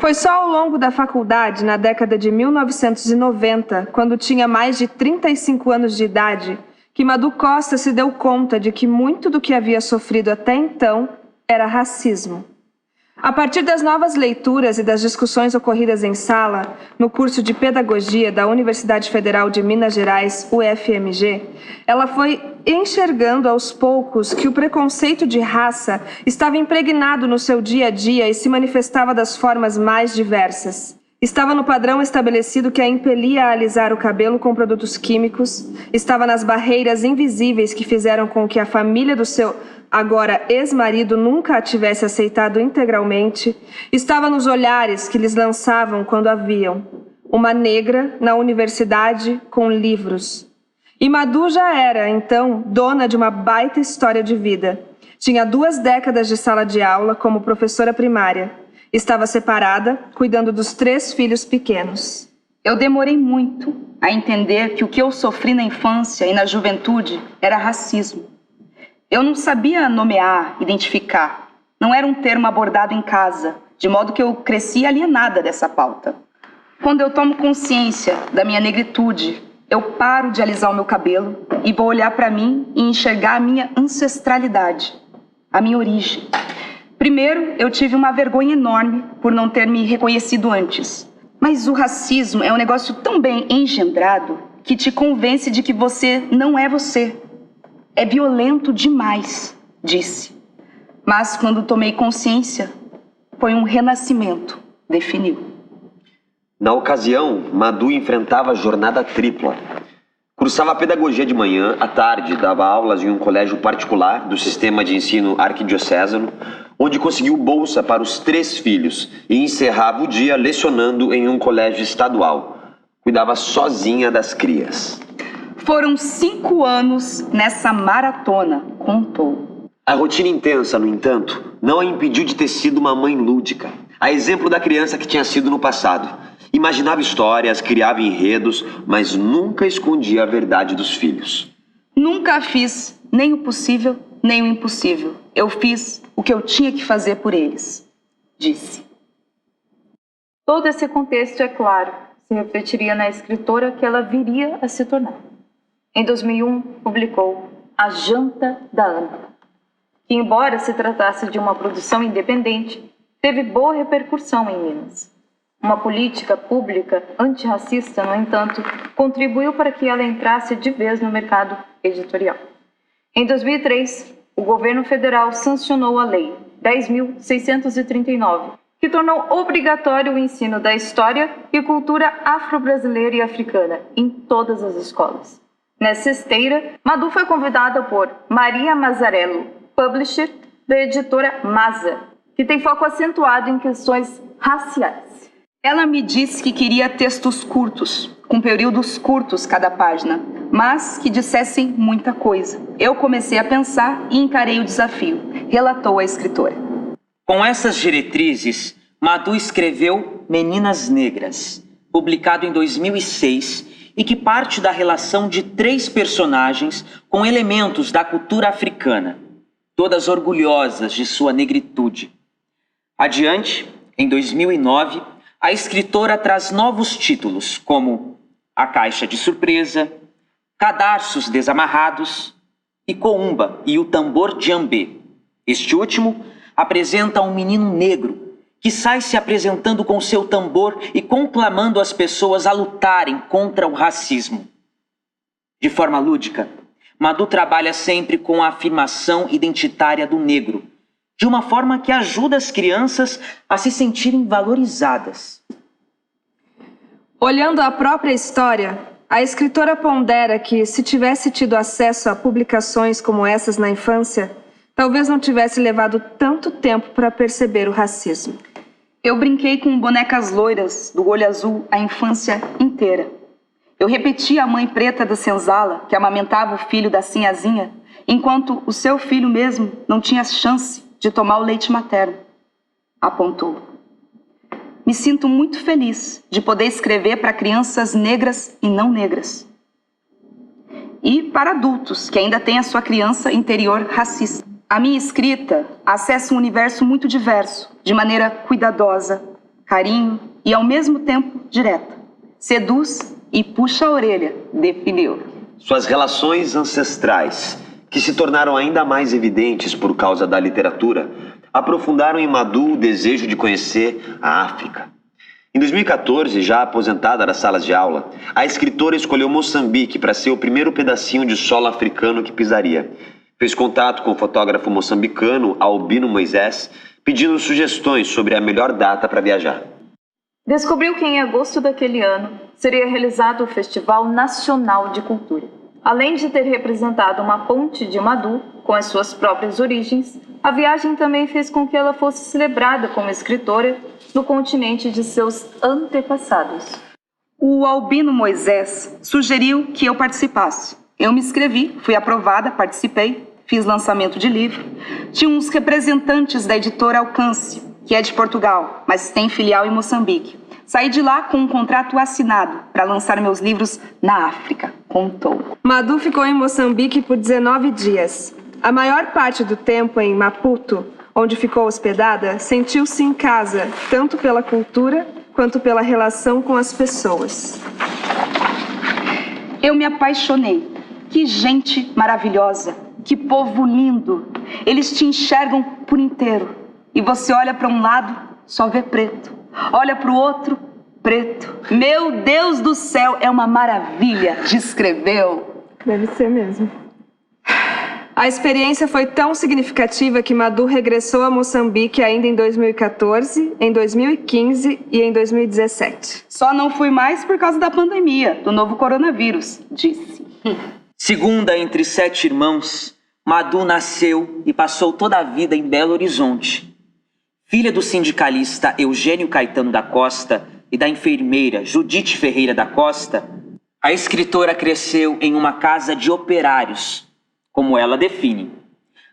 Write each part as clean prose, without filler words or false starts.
Foi só ao longo da faculdade, na década de 1990, quando tinha mais de 35 anos de idade, que Madu Costa se deu conta de que muito do que havia sofrido até então era racismo. A partir das novas leituras e das discussões ocorridas em sala, no curso de Pedagogia da Universidade Federal de Minas Gerais, UFMG, ela foi enxergando aos poucos que o preconceito de raça estava impregnado no seu dia a dia e se manifestava das formas mais diversas. Estava no padrão estabelecido que a impelia a alisar o cabelo com produtos químicos, estava nas barreiras invisíveis que fizeram com que a família do seu agora ex-marido nunca a tivesse aceitado integralmente, estava nos olhares que lhes lançavam quando a viam. Uma negra na universidade com livros. E Madu já era, então, dona de uma baita história de vida. Tinha 2 décadas de sala de aula como professora primária. Estava separada, cuidando dos 3 filhos pequenos. Eu demorei muito a entender que o que eu sofri na infância e na juventude era racismo. Eu não sabia nomear, identificar. Não era um termo abordado em casa, de modo que eu cresci alienada dessa pauta. Quando eu tomo consciência da minha negritude, eu paro de alisar o meu cabelo e vou olhar para mim e enxergar a minha ancestralidade, a minha origem. Primeiro, eu tive uma vergonha enorme por não ter me reconhecido antes. Mas o racismo é um negócio tão bem engendrado que te convence de que você não é você. É violento demais, disse. Mas quando tomei consciência, foi um renascimento, definiu. Na ocasião, Madu enfrentava a jornada tripla. Cursava pedagogia de manhã, à tarde dava aulas em um colégio particular do sistema de ensino arquidiocesano, onde conseguiu bolsa para os 3 filhos e encerrava o dia lecionando em um colégio estadual. Cuidava sozinha das crias. Foram 5 anos nessa maratona, contou. A rotina intensa, no entanto, não a impediu de ter sido uma mãe lúdica, a exemplo da criança que tinha sido no passado. Imaginava histórias, criava enredos, mas nunca escondia a verdade dos filhos. Nunca fiz nem o possível, nem o impossível. Eu fiz o que eu tinha que fazer por eles, disse. Todo esse contexto, é claro, se refletiria na escritora que ela viria a se tornar. Em 2001, publicou A Janta da Ana, que, embora se tratasse de uma produção independente, teve boa repercussão em Minas. Uma política pública antirracista, no entanto, contribuiu para que ela entrasse de vez no mercado editorial. Em 2003, o governo federal sancionou a Lei 10.639, que tornou obrigatório o ensino da história e cultura afro-brasileira e africana em todas as escolas. Nessa esteira, Madu foi convidada por Maria Mazzarello, publisher da editora Maza, que tem foco acentuado em questões raciais. Ela me disse que queria textos curtos, com períodos curtos cada página, mas que dissessem muita coisa. Eu comecei a pensar e encarei o desafio, relatou a escritora. Com essas diretrizes, Madu escreveu Meninas Negras, publicado em 2006, e que parte da relação de 3 personagens com elementos da cultura africana, todas orgulhosas de sua negritude. Adiante, em 2009, a escritora traz novos títulos, como A Caixa de Surpresa, Cadarços Desamarrados e Coumba e o Tambor de Ambê. Este último apresenta um menino negro que sai se apresentando com seu tambor e conclamando as pessoas a lutarem contra o racismo. De forma lúdica, Madu trabalha sempre com a afirmação identitária do negro, de uma forma que ajuda as crianças a se sentirem valorizadas. Olhando a própria história, a escritora pondera que, se tivesse tido acesso a publicações como essas na infância, talvez não tivesse levado tanto tempo para perceber o racismo. Eu brinquei com bonecas loiras do olho azul a infância inteira. Eu repetia a mãe preta da senzala, que amamentava o filho da sinhazinha, enquanto o seu filho mesmo não tinha chance de tomar o leite materno, apontou. Me sinto muito feliz de poder escrever para crianças negras e não negras. E para adultos que ainda têm a sua criança interior racista. A minha escrita acessa um universo muito diverso, de maneira cuidadosa, carinho e ao mesmo tempo direta. Seduz e puxa a orelha, definiu. Suas relações ancestrais, que se tornaram ainda mais evidentes por causa da literatura, aprofundaram em Madhu o desejo de conhecer a África. Em 2014, já aposentada das salas de aula, a escritora escolheu Moçambique para ser o primeiro pedacinho de solo africano que pisaria. Fez contato com o fotógrafo moçambicano Albino Moisés, pedindo sugestões sobre a melhor data para viajar. Descobriu que em agosto daquele ano seria realizado o Festival Nacional de Cultura. Além de ter representado uma ponte de Madhu com as suas próprias origens, a viagem também fez com que ela fosse celebrada como escritora no continente de seus antepassados. O Albino Moisés sugeriu que eu participasse. Eu me inscrevi, fui aprovada, participei, fiz lançamento de livro. Tinha uns representantes da editora Alcance, que é de Portugal, mas tem filial em Moçambique. Saí de lá com um contrato assinado para lançar meus livros na África, contou. Madhu ficou em Moçambique por 19 dias. A maior parte do tempo em Maputo, onde ficou hospedada, sentiu-se em casa, tanto pela cultura quanto pela relação com as pessoas. Eu me apaixonei. Que gente maravilhosa, que povo lindo. Eles te enxergam por inteiro. E você olha para um lado, só vê preto. Olha para o outro, preto. Meu Deus do céu, é uma maravilha, descreveu. Deve ser mesmo. A experiência foi tão significativa que Madhu regressou a Moçambique ainda em 2014, em 2015 e em 2017. Só não fui mais por causa da pandemia, do novo coronavírus, disse. Segunda entre 7 irmãos, Madhu nasceu e passou toda a vida em Belo Horizonte. Filha do sindicalista Eugênio Caetano da Costa e da enfermeira Judite Ferreira da Costa, a escritora cresceu em uma casa de operários, como ela define,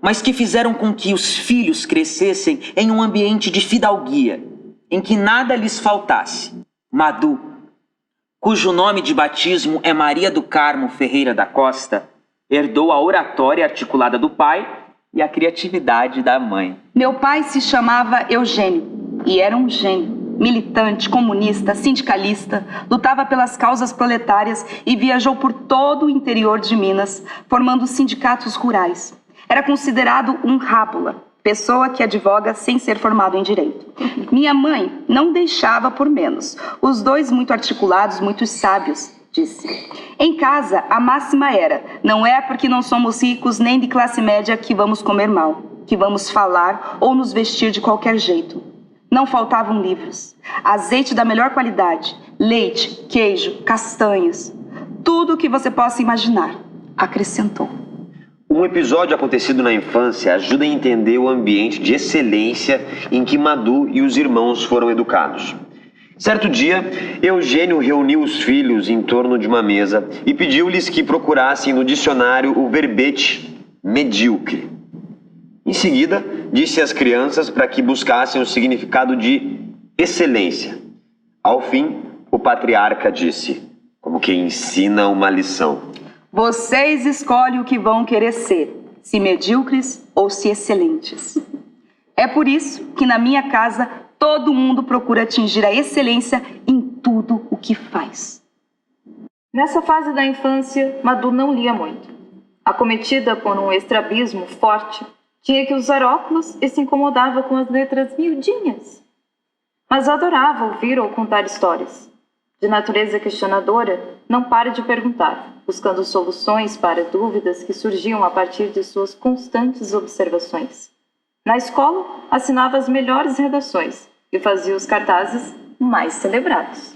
mas que fizeram com que os filhos crescessem em um ambiente de fidalguia, em que nada lhes faltasse. Madhu, cujo nome de batismo é Maria do Carmo Ferreira da Costa, herdou a oratória articulada do pai e a criatividade da mãe. Meu pai se chamava Eugênio e era um gênio. Militante, comunista, sindicalista, lutava pelas causas proletárias e viajou por todo o interior de Minas, formando sindicatos rurais. Era considerado um rábula, pessoa que advoga sem ser formado em direito. Minha mãe não deixava por menos. Os dois muito articulados, muito sábios, disse. Em casa, a máxima era: não é porque não somos ricos nem de classe média que vamos comer mal, que vamos falar ou nos vestir de qualquer jeito. Não faltavam livros, azeite da melhor qualidade, leite, queijo, castanhas, tudo o que você possa imaginar, acrescentou. Um episódio acontecido na infância ajuda a entender o ambiente de excelência em que Madhu e os irmãos foram educados. Certo dia, Eugênio reuniu os filhos em torno de uma mesa e pediu-lhes que procurassem no dicionário o verbete medíocre. Em seguida, disse às crianças para que buscassem o significado de excelência. Ao fim, o patriarca disse, como quem ensina uma lição: vocês escolhem o que vão querer ser, se medíocres ou se excelentes. É por isso que na minha casa todo mundo procura atingir a excelência em tudo o que faz. Nessa fase da infância, Madhu não lia muito. Acometida por um estrabismo forte, tinha que usar óculos e se incomodava com as letras miudinhas. Mas adorava ouvir ou contar histórias. De natureza questionadora, não para de perguntar, buscando soluções para dúvidas que surgiam a partir de suas constantes observações. Na escola, assinava as melhores redações e fazia os cartazes mais celebrados.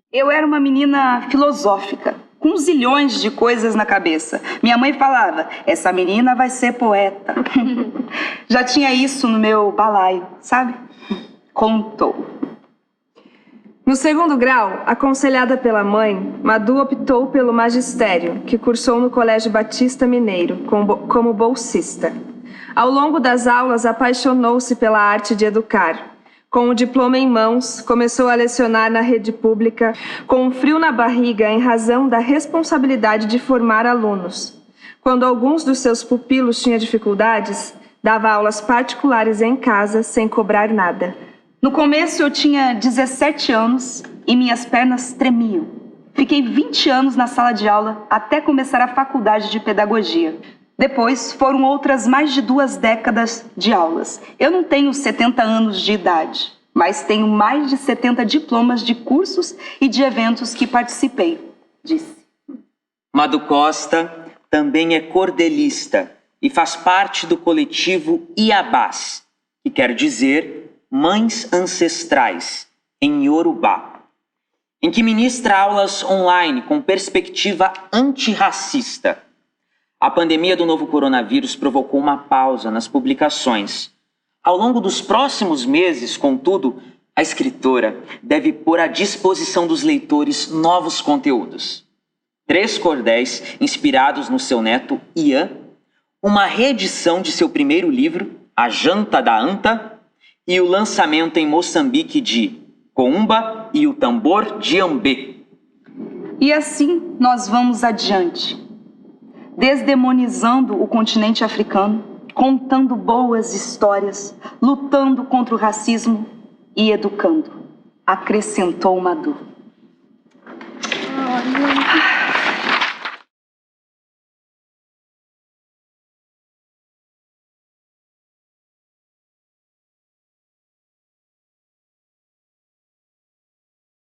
Eu era uma menina filosófica, com zilhões de coisas na cabeça. Minha mãe falava, essa menina vai ser poeta. Já tinha isso no meu balaio, sabe? Contou. No segundo grau, aconselhada pela mãe, Madhu optou pelo magistério, que cursou no Colégio Batista Mineiro, como bolsista. Ao longo das aulas, apaixonou-se pela arte de educar. Com o diploma em mãos, começou a lecionar na rede pública, com um frio na barriga em razão da responsabilidade de formar alunos. Quando alguns dos seus pupilos tinham dificuldades, dava aulas particulares em casa sem cobrar nada. No começo eu tinha 17 anos e minhas pernas tremiam. Fiquei 20 anos na sala de aula até começar a faculdade de pedagogia. Depois foram outras mais de 2 décadas de aulas. Eu não tenho 70 anos de idade, mas tenho mais de 70 diplomas de cursos e de eventos que participei, disse. Madu Costa também é cordelista e faz parte do coletivo Iabás, que quer dizer Mães Ancestrais, em Yorubá, em que ministra aulas online com perspectiva antirracista. A pandemia do novo coronavírus provocou uma pausa nas publicações. Ao longo dos próximos meses, contudo, a escritora deve pôr à disposição dos leitores novos conteúdos. 3 cordéis inspirados no seu neto Ian, uma reedição de seu primeiro livro, A Janta da Anta, e o lançamento em Moçambique de Coumba e o Tambor de Ambé. E assim nós vamos adiante, desdemonizando o continente africano, contando boas histórias, lutando contra o racismo e educando, acrescentou Madu.